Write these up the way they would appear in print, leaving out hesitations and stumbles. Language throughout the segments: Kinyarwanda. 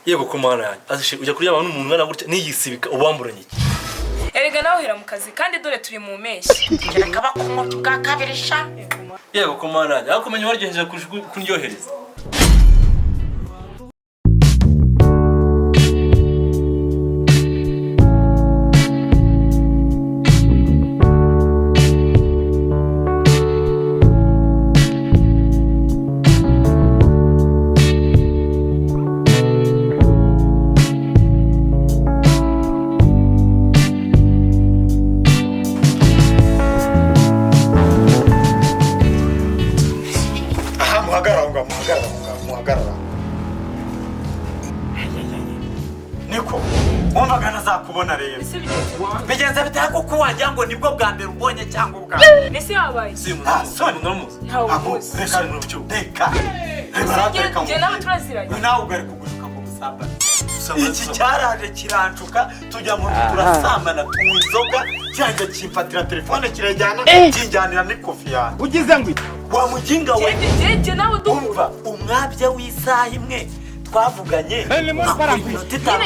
Yego komana yanjye. Azishe ujya kuryama n'umuntu ngana gutya nigisibika ubamburanye iki. Erega nawe hera mu kazi kandi dore turi mu mpeshyi. Kereka bakomoka bwa kabiri sha. Yego komana yanjye. Akomenya waryenje kunyohereza. Muhagarara. Niko, wumvaga nazakubona rero. Bigenze bitako ko wajya ngo nibwo bwa mbere ubonye cyangwa ubwa. Nese yabaye. Soni naramuzi. Reka n'ubyo. Reka. Je nawe turaziranye. Nawe ugari kugushuka mu busamba. Iki cyaraje kirancuka tujya mu turasambana tunywa inzoga cyangwa kimfatira telefone kirajyana kinjyanira n'ikofi yawe. Ugize ngo wa muginga we. Je nawe dumva umwabya w'isaha imwe twavuganye iminota itanu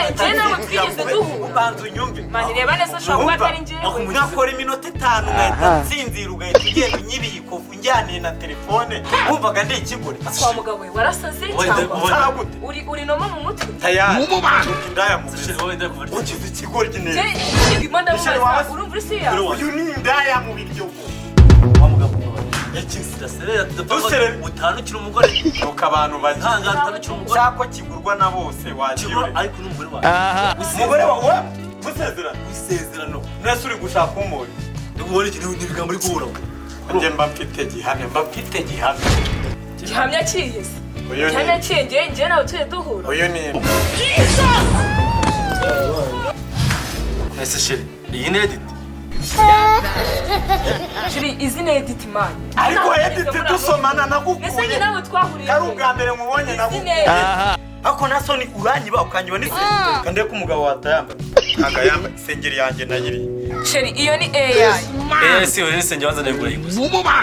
ubanza unyumve manireba neza shobora atari njyewe nakora iminota itanu ngahita nsinzira ugahita ugenda unyibika ikofu njyaniye na telefone wumvaga ndi ikigore kwa mugabo we warasaze cyangwa uri noma mu mutwe tayari indaya mu biryo ugize ikigore kineza ndimo ndamubaza urumva isi ya uyu ni indaya mu biryo Wa mugabo yakisira serera tudapfa utanukira umugore nuko abantu bazanga utanukira umugore cyako kigurwa na bose wagiye ariko n'umugore wawe umugore wawe wisezerano nese uri gushaka umuri ndubone iki n'ibigambo uri kubura njye mba mfite gihamya gihamya kiyese gihamya kiye nje nawe tuye duhura uyu ni nese sheri iyi ni edit Shiri izina edit man ariko edit dusomana nagukuye nese nawe twahuriye kari ubwa mbere mubonye nagukuye ako nasoni uranyiba ukanyiba n'ise kandi ko umugabo watayamba agayamba isengeri yanjye nayiri Shiri iyo ni AI si uri isengeri wanzane ngura yiguze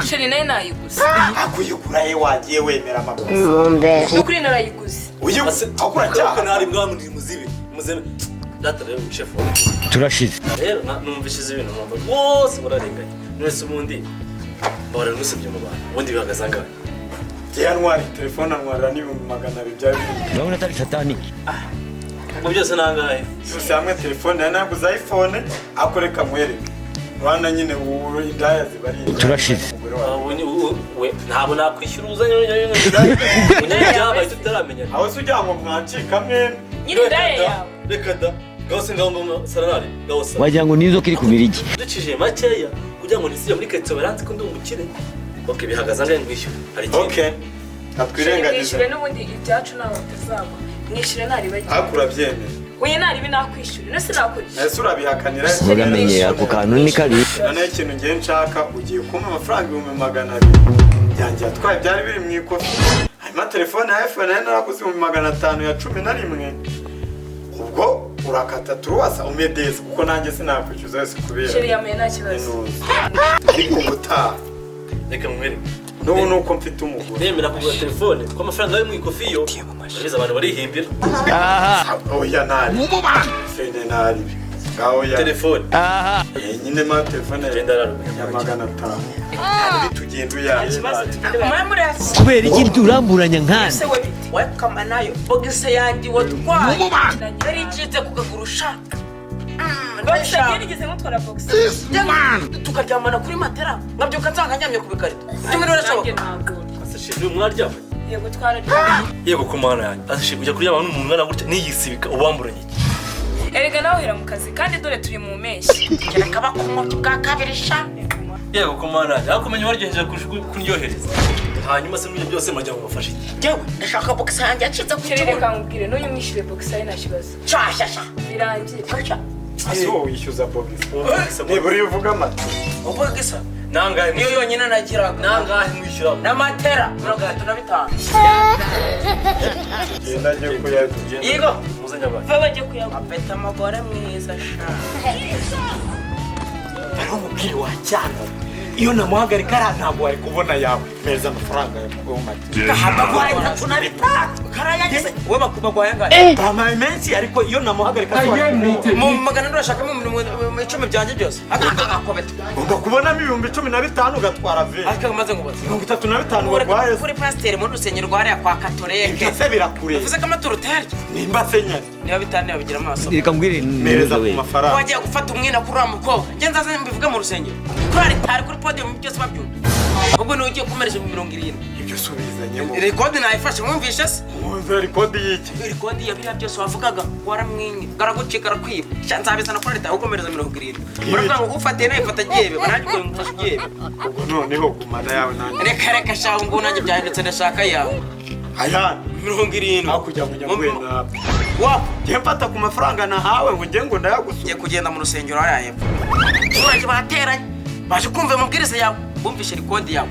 Shiri nayo nayiguze akuyigura ye wagiye wemera amakosa nukuri narayiguze uyiguze akura cyane nari mwamuri muzibe data rero chef turashize rero numvishize ibintu mwamba bose bararenganye nese ubundi bora nusibye mu bantu ubundi bihagazanga ntwari telefone ntwarira n'ibihumbi 200 byari urabona atari sataniki ngo byose nangahe yose hamwe telefone yanaguze iPhone akoreka mwereke rwana nyine ubu indaya zibari turashize we ntabwo nakwishyura uzanye n'ibyabaye tutaramenya aho se ujya ngo mwacika mwe nyine indaya yawe reka da gawose ngamba sarari gawose wagira ngo nizo kiri kubirigi ducije makeya kugira ngo nisije muri ketse baranze ko ndi umukire okay bihagaza nge ngwishyura hari iki okay atwirengagize n'ubundi ibyacu nawe tuzaba mwishire nari bagiye akura byemeye uye nari binakwishyura nese nakurishye ese urabihakanira bagamenye ako kantu ni kari none ikintu ngiye nshaka ugiye kumpa amafaranga 200 byanjye atwaye byari biri mu ikofi hanyuma telefone ya iPhone naraguze 500 ya 11 ubwo urakata turuwasa umedezi kuko nanjye sinakwishyuza yose kubera sheri yamenye nta kibazo ariko gutaha reka mwere n'ubu nuko mfite umugore nemera kugura telefone ko amafaranga ari mu ikofi yo ariza abantu barihimbira oya nari fene nari ngaho ya telefone nyine ma telefone ya 500 kandi tugenda uyaye kubera iki turamburanya nkana wakama nayo bogise yanjye watwaye yari ikize kukagurusha Boxa nigeze ngutwara box tukaryamana kuri matera ngabyuka nsanganyamye ku bikarito tumiro rashoboka asashije umwaryama yego twara yego komana yanjye asashije ujya kuryama n'umuntu ngana gutya nigisibika ubamburanye iki erega nawe hera mu kazi kandi dore turi mu mpeshyi kereka bakomoka bwa kabiri sha yego komana yanjye akomenya waryenje kunyohereza hanyuma se n'ibyo byose majya mubafasha iki yewe ndashaka box yanjye acitse ku kirere kangubwire n'uyu mwishire box ari nashibazo cyashasha birangiye aso wishyuza bogisi niburi uvuga amata ubogisa nangahe niyo yonyine nagiraga nangahe mwishyura na matera 35 genda je kuyagira yego muzanya abantu babaje kuyaga apeta amagore mwiza sha ari umubwire wa cyane iyo namuhagarika ntabwo wari kubona yawe mpereza amafaranga ya mugomati Baguhaye 35 karayageze we baguhaye ngahe bampaye menshi ariko iyo namuhagarika mu magana ndashaka mu 10 byanjye byose akakobeta ugomba kubonamo 15,000 ugatwara ve akamaze ngo 35 bagwaye kuri pasteur mu rusengero rwariya kwa katolike ese birakure uvuze ko amaturo utari nimba senyari niba bitane babigira amaso reka mbwire mpereza ku mafaranga wagiye gufata umwina kuri amukobwa ngenza ze mbivuga mu rusengero kuri tari kuri podium byose babyumva ubwo ni ugiye kumereje mu 70 ibyo subizanyemo record nayifashe mwumvishe se muze record yiki record ya biriya byose wavugaga waramwinye garagucika rakwiba nzabizana kuri leta ukomereza 70 uravuga ngo ufate nayo fata gebe baraje ko ngufashe gebe ubwo noneho kumana yawe nanjye reka shaho ngo nanjye byahindutse ndashaka yawe aya 70 hakujya munyagwena wa je mfata ku mafaranga nahawe ngo nge ngo ndayagusuye kugenda mu rusengero hariya hepfo turaje bateranye baje kumva amabwiriza yawe bumvishe record yawe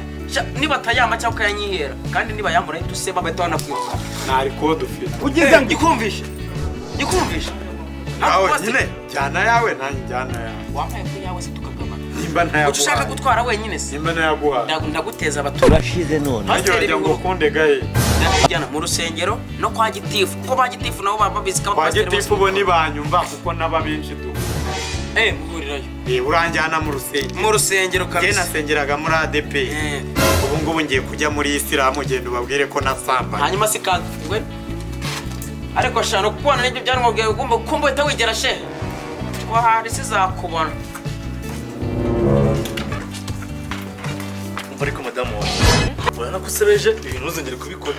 niba tayama cyangwa kayanyihera kandi niba yamura duseba betona kwiruka na record ufite ugize ngikumvishe nawe nyine jyana yawe nanjye jyana yawe wampaye ko yawe se tukagabana nimba ntayaguha ushaka gutwara wenyine se nimba ntayaguha ndaguteza abatura turashize none hajya ngo kunde gaye ndakujyana mu rusengero no kwa gitifu kuko ba gitifu nabo babizi ko kwa gitifu bo nibanyumva kuko nababinshi du muhurirayo uranjyana mu rusengero kabisa nasengeraga muri ADP ubu ngubu ngiye kujya muri Isilamu genda ubabwire ko nasamba hanyuma sikangwe ariko shano kubona n'ibyo byanwobwiye ugomba kumva uhita wigera she wahari sizakubona umva ariko madamu wawe urana ko usebeje ibintu ntuzongere kubikora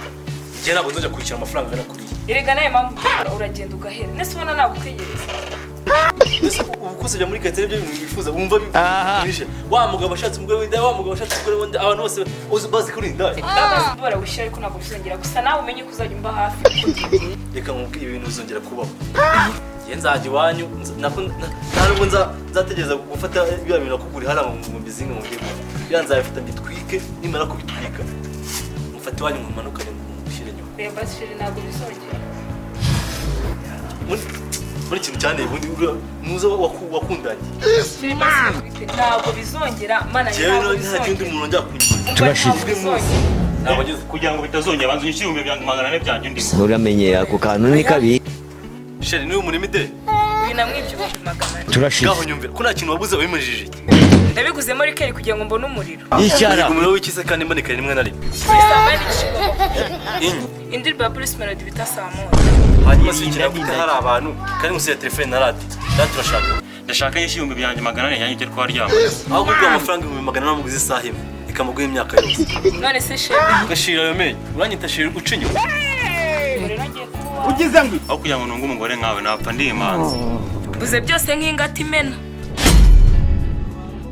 njye ntabwo nzajya kwishyura amafaranga angana kuriya erega nawe mpamvu uragenda ugahera nese ubona nagutegereza ese ubu kusebya muri karitsiye nibyo bintu bifuza wumva bibishe wa mugabo ashatse umugore w'indaya wa mugabo ashatse umugore w'indaya abantu bose uzi bazi kuri indaya ndabazi barawushyira ariko ntabwo bizongera gusa nawe umenye ko uzajya umba hafi reka nkubwire ibintu bizongera kubaho njye nzajya iwanyu nta nubwo nzategereza gufata biriya bintu nakuguriye hariya mu mizinga mu bwego biriya nzabifata mbitwike nimara kubitwika mufate iwanyu mumanukane mushyire inyuma reba shiri ntabwo bizongera muri ikintu cyane ubundi muze wakundanye ntabwo bizongera mana ntabwo bizongera nta kindi umuntu njya kunywa turashize ntabwo ageze kugira ngo bitazongera banza unyishyure 200 byanjye ndimo uramenye ako kantu ni kabi sheri niwe umurimo ide uyu namwibye 200 turashize ngaho nyumvira ko nta kintu wabuze wabimujije iki ndabiguzemo rikeri kugira ngo mbone umuriro icyara umuriro w'ikise kandi mboneka rimwe na rimwe isamba n'ikigomba indirimbo ya Bruce Melody bita Samoa hanyuma se ikira gute hari abantu kandi musi ya telefone na radio turashaka ndashaka yishyure byanjye 400 yanjye twaryama aho kugura amafaranga 800 muguze isaha imwe ikamuguha imyaka yose none se sheri gashira yo menye uranyita sheri ucinyo ugize ngo aho kugira ngo nungu umugore nkawe napfa ndi imanzi buze byose nk'ingati imena